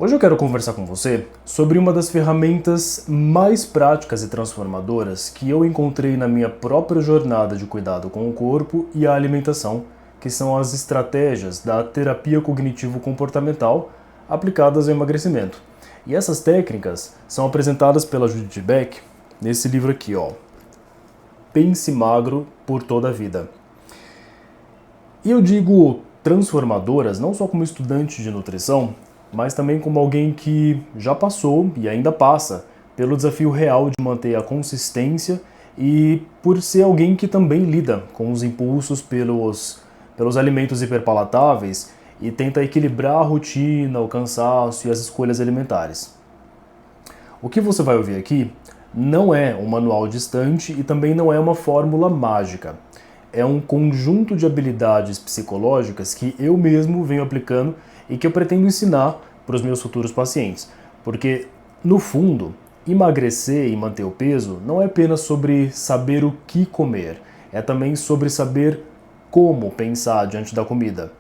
Hoje eu quero conversar com você sobre uma das ferramentas mais práticas e transformadoras que eu encontrei na minha própria jornada de cuidado com o corpo e a alimentação, que são as estratégias da terapia cognitivo-comportamental aplicadas ao emagrecimento. E essas técnicas são apresentadas pela Judith Beck nesse livro aqui, ó, Pense Magro por Toda a Vida. E eu digo transformadoras não só como estudante de nutrição, mas também como alguém que já passou e ainda passa pelo desafio real de manter a consistência e por ser alguém que também lida com os impulsos pelos alimentos hiperpalatáveis e tenta equilibrar a rotina, o cansaço e as escolhas alimentares. O que você vai ouvir aqui não é um manual distante e também não é uma fórmula mágica. É um conjunto de habilidades psicológicas que eu mesmo venho aplicando e que eu pretendo ensinar para os meus futuros pacientes. Porque, no fundo, emagrecer e manter o peso não é apenas sobre saber o que comer, é também sobre saber como pensar diante da comida.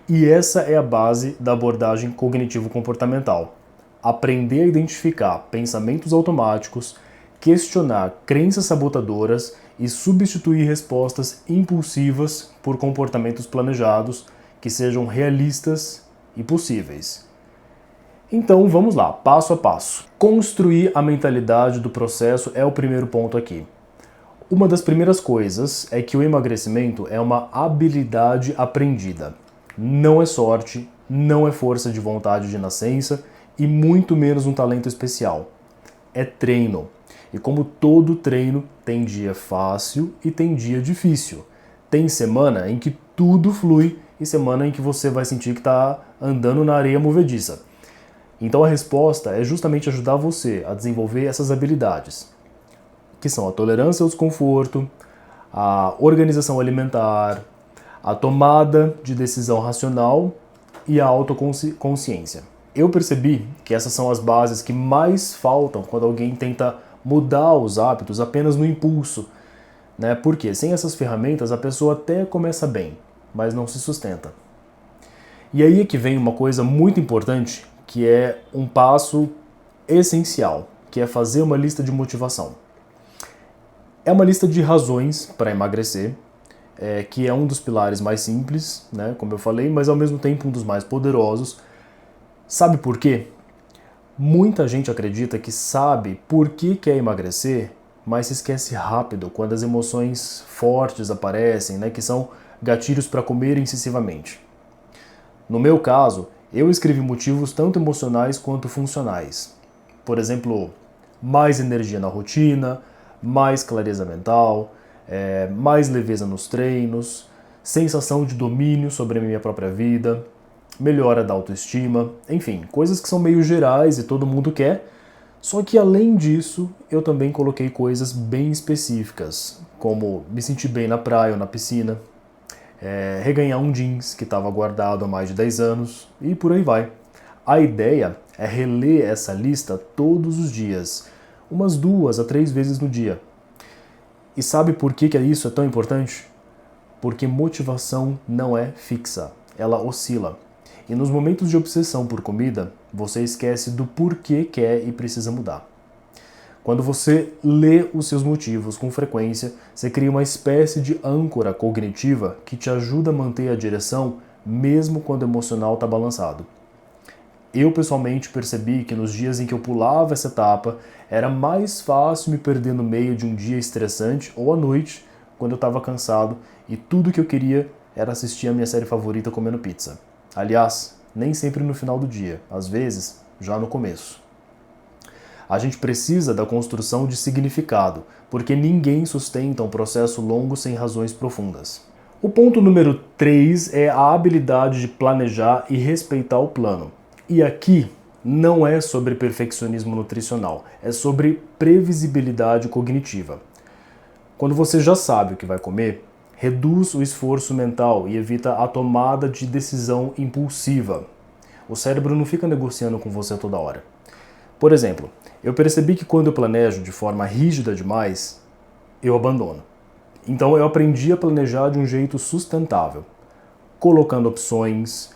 E essa é a base da abordagem cognitivo-comportamental. Aprender a identificar pensamentos automáticos, questionar crenças sabotadoras e substituir respostas impulsivas por comportamentos planejados que sejam realistas e possíveis. Então vamos lá, passo a passo. Construir a mentalidade do processo é o primeiro ponto aqui. Uma das primeiras coisas é que o emagrecimento é uma habilidade aprendida. Não é sorte, não é força de vontade de nascença e muito menos um talento especial. É treino. E como todo treino, tem dia fácil e tem dia difícil. Tem semana em que tudo flui e semana em que você vai sentir que está andando na areia movediça. Então a resposta é justamente ajudar você a desenvolver essas habilidades, que são a tolerância ao desconforto, a organização alimentar, a tomada de decisão racional e a autoconsciência. Eu percebi que essas são as bases que mais faltam quando alguém tenta mudar os hábitos apenas no impulso, né? Porque sem essas ferramentas a pessoa até começa bem, mas não se sustenta. E aí é que vem uma coisa muito importante, que é um passo essencial, que é fazer uma lista de motivação. É uma lista de razões para emagrecer, que é um dos pilares mais simples, né, como eu falei, mas ao mesmo tempo um dos mais poderosos. Sabe por quê? Muita gente acredita que sabe por que quer emagrecer, mas se esquece rápido quando as emoções fortes aparecem, né, que são gatilhos para comer excessivamente. No meu caso, eu escrevi motivos tanto emocionais quanto funcionais. Por exemplo, mais energia na rotina, mais clareza mental, mais leveza nos treinos, sensação de domínio sobre a minha própria vida, melhora da autoestima, enfim, coisas que são meio gerais e todo mundo quer, só que além disso, eu também coloquei coisas bem específicas, como me sentir bem na praia ou na piscina, reganhar um jeans que estava guardado há mais de 10 anos e por aí vai. A ideia é reler essa lista todos os dias, umas 2 a 3 vezes no dia. E sabe por que isso é tão importante? Porque motivação não é fixa, ela oscila. E nos momentos de obsessão por comida, você esquece do porquê quer e precisa mudar. Quando você lê os seus motivos com frequência, você cria uma espécie de âncora cognitiva que te ajuda a manter a direção mesmo quando o emocional está balançado. Eu pessoalmente percebi que nos dias em que eu pulava essa etapa, era mais fácil me perder no meio de um dia estressante ou à noite, quando eu estava cansado e tudo que eu queria era assistir a minha série favorita comendo pizza. Aliás, nem sempre no final do dia, às vezes já no começo. A gente precisa da construção de significado, porque ninguém sustenta um processo longo sem razões profundas. O ponto número 3 é a habilidade de planejar e respeitar o plano. E aqui não é sobre perfeccionismo nutricional, é sobre previsibilidade cognitiva. Quando você já sabe o que vai comer, reduz o esforço mental e evita a tomada de decisão impulsiva. O cérebro não fica negociando com você toda hora. Por exemplo, eu percebi que quando eu planejo de forma rígida demais, eu abandono. Então eu aprendi a planejar de um jeito sustentável, colocando opções,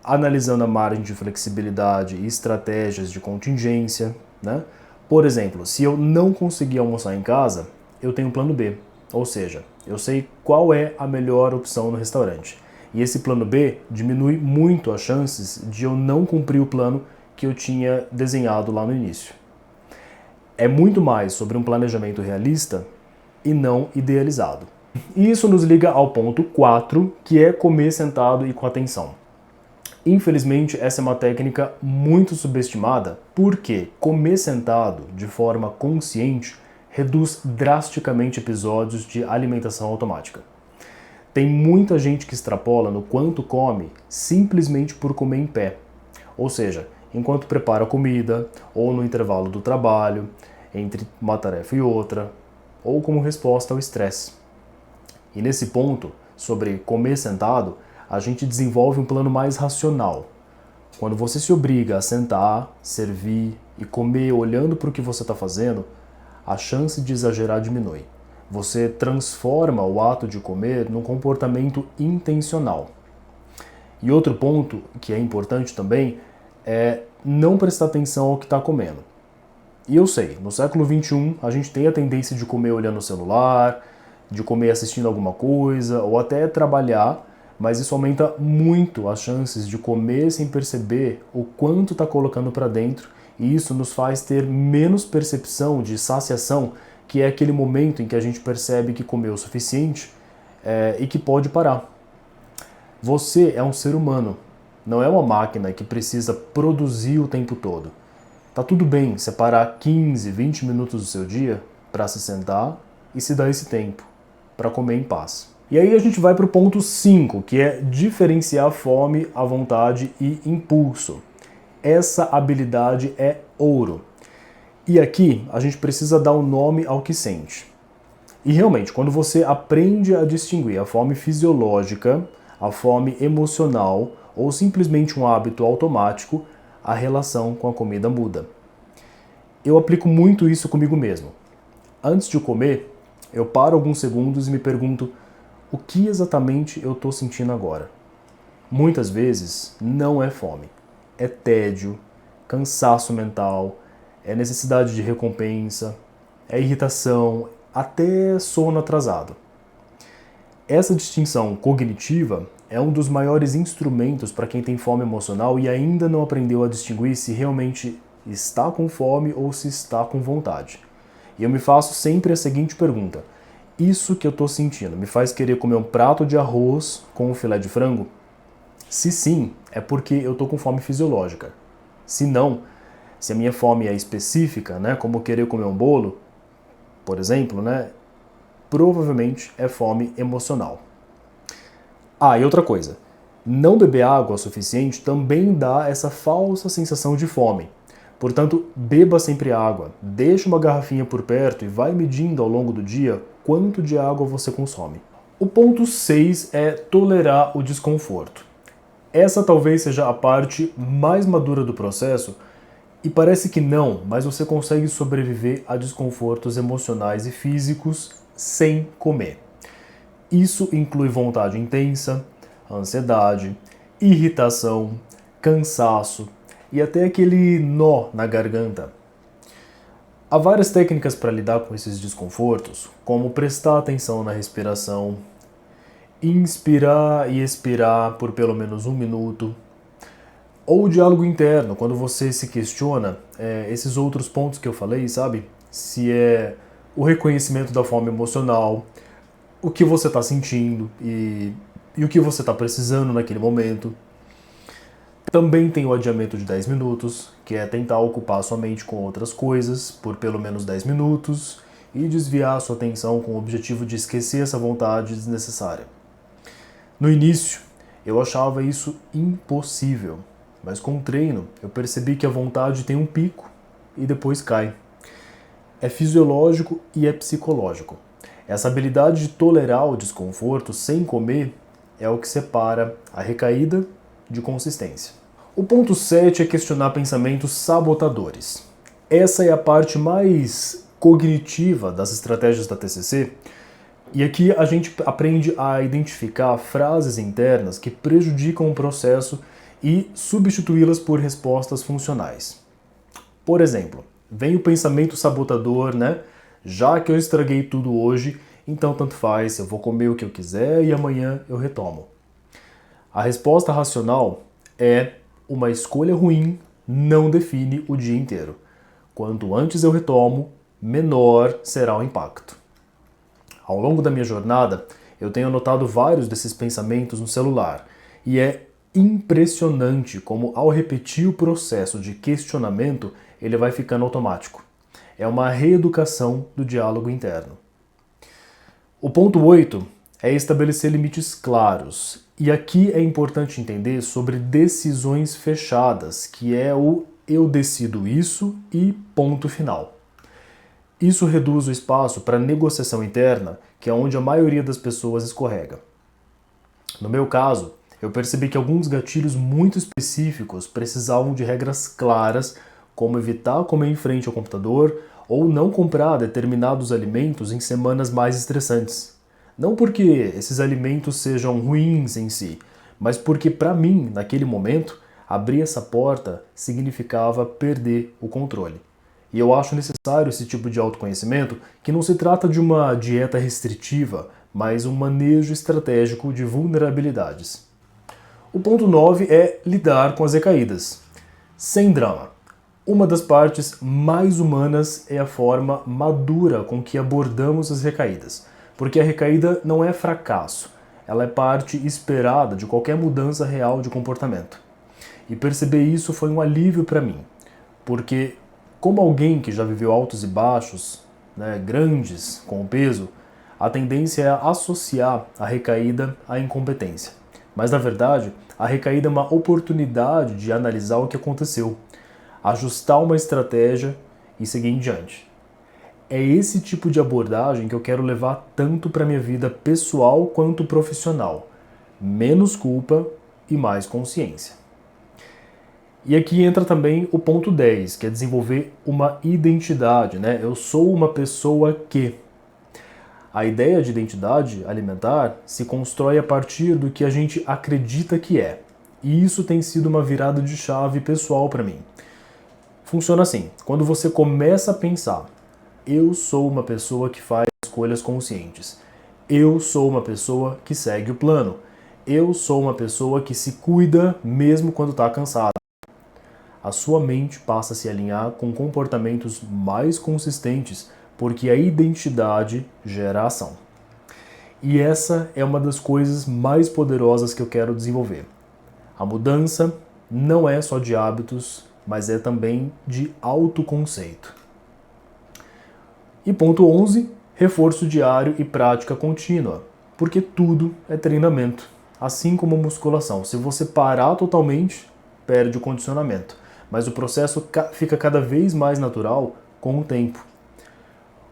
analisando a margem de flexibilidade e estratégias de contingência, né? Por exemplo, se eu não conseguir almoçar em casa, eu tenho um plano B, ou seja, eu sei qual é a melhor opção no restaurante. E esse plano B diminui muito as chances de eu não cumprir o plano que eu tinha desenhado lá no início. É muito mais sobre um planejamento realista e não idealizado. E isso nos liga ao ponto 4, que é comer sentado e com atenção. Infelizmente, essa é uma técnica muito subestimada, porque comer sentado de forma consciente reduz drasticamente episódios de alimentação automática. Tem muita gente que extrapola no quanto come simplesmente por comer em pé, ou seja, enquanto prepara a comida, ou no intervalo do trabalho, entre uma tarefa e outra, ou como resposta ao estresse. E nesse ponto, sobre comer sentado, a gente desenvolve um plano mais racional. Quando você se obriga a sentar, servir e comer olhando para o que você está fazendo, a chance de exagerar diminui. Você transforma o ato de comer num comportamento intencional. E outro ponto que é importante também é não prestar atenção ao que está comendo. E eu sei, no século XXI a gente tem a tendência de comer olhando o celular, de comer assistindo alguma coisa, ou até trabalhar, mas isso aumenta muito as chances de comer sem perceber o quanto está colocando para dentro, e isso nos faz ter menos percepção de saciação, que é aquele momento em que a gente percebe que comeu o suficiente e que pode parar. Você é um ser humano, não é uma máquina que precisa produzir o tempo todo. Tá tudo bem separar 15, 20 minutos do seu dia para se sentar e se dar esse tempo para comer em paz. E aí a gente vai para o ponto 5, que é diferenciar fome, a vontade e impulso. Essa habilidade é ouro. E aqui a gente precisa dar um nome ao que sente. E realmente, quando você aprende a distinguir a fome fisiológica, a fome emocional ou simplesmente um hábito automático, a relação com a comida muda. Eu aplico muito isso comigo mesmo. Antes de comer, eu paro alguns segundos e me pergunto: o que exatamente eu estou sentindo agora? Muitas vezes não é fome, é tédio, cansaço mental, é necessidade de recompensa, é irritação, até sono atrasado. Essa distinção cognitiva é um dos maiores instrumentos para quem tem fome emocional e ainda não aprendeu a distinguir se realmente está com fome ou se está com vontade. E eu me faço sempre a seguinte pergunta: isso que eu estou sentindo me faz querer comer um prato de arroz com um filé de frango? Se sim, é porque eu estou com fome fisiológica. Se não, se a minha fome é específica, né, como querer comer um bolo, por exemplo, né, provavelmente é fome emocional. Ah, e outra coisa, não beber água o suficiente também dá essa falsa sensação de fome. Portanto, beba sempre água, deixe uma garrafinha por perto e vai medindo ao longo do dia quanto de água você consome. O ponto 6 é tolerar o desconforto. Essa talvez seja a parte mais madura do processo e parece que não, mas você consegue sobreviver a desconfortos emocionais e físicos sem comer. Isso inclui vontade intensa, ansiedade, irritação, cansaço e até aquele nó na garganta. Há várias técnicas para lidar com esses desconfortos, como prestar atenção na respiração, inspirar e expirar por pelo menos 1 minuto, ou o diálogo interno, quando você se questiona esses outros pontos que eu falei, sabe? Se é o reconhecimento da fome emocional, o que você está sentindo e o que você está precisando naquele momento. Também tem o adiamento de 10 minutos, que é tentar ocupar sua mente com outras coisas por pelo menos 10 minutos e desviar sua atenção com o objetivo de esquecer essa vontade desnecessária. No início, eu achava isso impossível, mas com o treino eu percebi que a vontade tem um pico e depois cai. É fisiológico e é psicológico. Essa habilidade de tolerar o desconforto sem comer é o que separa a recaída de consistência. O ponto 7 é questionar pensamentos sabotadores. Essa é a parte mais cognitiva das estratégias da TCC, e aqui a gente aprende a identificar frases internas que prejudicam o processo e substituí-las por respostas funcionais. Por exemplo, vem o pensamento sabotador, né? Já que eu estraguei tudo hoje, então tanto faz, eu vou comer o que eu quiser e amanhã eu retomo. A resposta racional é: uma escolha ruim não define o dia inteiro. Quanto antes eu retomo, menor será o impacto. Ao longo da minha jornada, eu tenho anotado vários desses pensamentos no celular e é impressionante como, ao repetir o processo de questionamento, ele vai ficando automático. É uma reeducação do diálogo interno. O ponto 8 é estabelecer limites claros. E aqui é importante entender sobre decisões fechadas, que é o eu decido isso e ponto final. Isso reduz o espaço para negociação interna, que é onde a maioria das pessoas escorrega. No meu caso, eu percebi que alguns gatilhos muito específicos precisavam de regras claras, como evitar comer em frente ao computador ou não comprar determinados alimentos em semanas mais estressantes. Não porque esses alimentos sejam ruins em si, mas porque para mim, naquele momento, abrir essa porta significava perder o controle. E eu acho necessário esse tipo de autoconhecimento, que não se trata de uma dieta restritiva, mas um manejo estratégico de vulnerabilidades. O ponto 9 é lidar com as recaídas. Sem drama. Uma das partes mais humanas é a forma madura com que abordamos as recaídas, porque a recaída não é fracasso, ela é parte esperada de qualquer mudança real de comportamento. E perceber isso foi um alívio para mim, porque como alguém que já viveu altos e baixos, grandes com o peso, a tendência é associar a recaída à incompetência. Mas na verdade, a recaída é uma oportunidade de analisar o que aconteceu, ajustar uma estratégia e seguir em diante. É esse tipo de abordagem que eu quero levar tanto para a minha vida pessoal quanto profissional. Menos culpa e mais consciência. E aqui entra também o ponto 10, que é desenvolver uma identidade, né? Eu sou uma pessoa que. A ideia de identidade alimentar se constrói a partir do que a gente acredita que é. E isso tem sido uma virada de chave pessoal para mim. Funciona assim: quando você começa a pensar, eu sou uma pessoa que faz escolhas conscientes, eu sou uma pessoa que segue o plano, eu sou uma pessoa que se cuida mesmo quando está cansada. A sua mente passa a se alinhar com comportamentos mais consistentes, porque a identidade gera ação. E essa é uma das coisas mais poderosas que eu quero desenvolver. A mudança não é só de hábitos, mas é também de autoconceito. E ponto 11, reforço diário e prática contínua, porque tudo é treinamento, assim como a musculação. Se você parar totalmente, perde o condicionamento. Mas o processo fica cada vez mais natural com o tempo.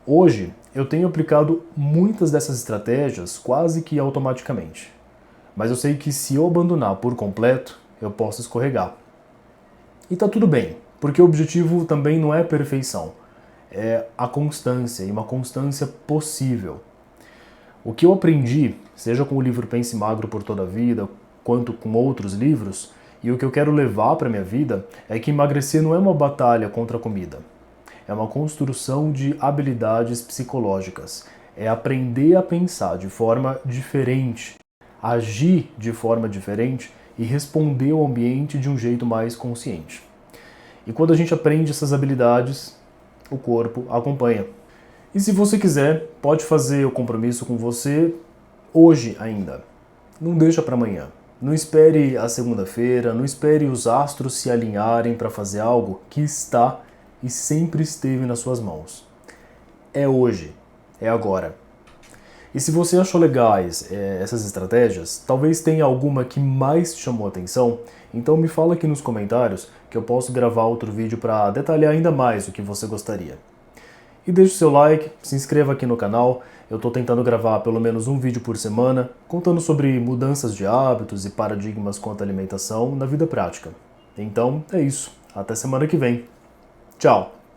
Hoje, eu tenho aplicado muitas dessas estratégias quase que automaticamente. Mas eu sei que se eu abandonar por completo, eu posso escorregar. E tá tudo bem, porque o objetivo também não é perfeição. É a constância, e uma constância possível. O que eu aprendi, seja com o livro Pense Magro por Toda a Vida, quanto com outros livros, e o que eu quero levar para minha vida é que emagrecer não é uma batalha contra a comida. É uma construção de habilidades psicológicas. É aprender a pensar de forma diferente, agir de forma diferente e responder ao ambiente de um jeito mais consciente. E quando a gente aprende essas habilidades, o corpo acompanha. E se você quiser, pode fazer o compromisso com você hoje ainda. Não deixa para amanhã. Não espere a segunda-feira, não espere os astros se alinharem para fazer algo que está e sempre esteve nas suas mãos. É hoje, é agora. E se você achou legais essas estratégias, talvez tenha alguma que mais te chamou a atenção, então me fala aqui nos comentários que eu posso gravar outro vídeo para detalhar ainda mais o que você gostaria. E deixe o seu like, se inscreva aqui no canal. Eu estou tentando gravar pelo menos um vídeo por semana, contando sobre mudanças de hábitos e paradigmas quanto à alimentação na vida prática. Então é isso. Até semana que vem. Tchau!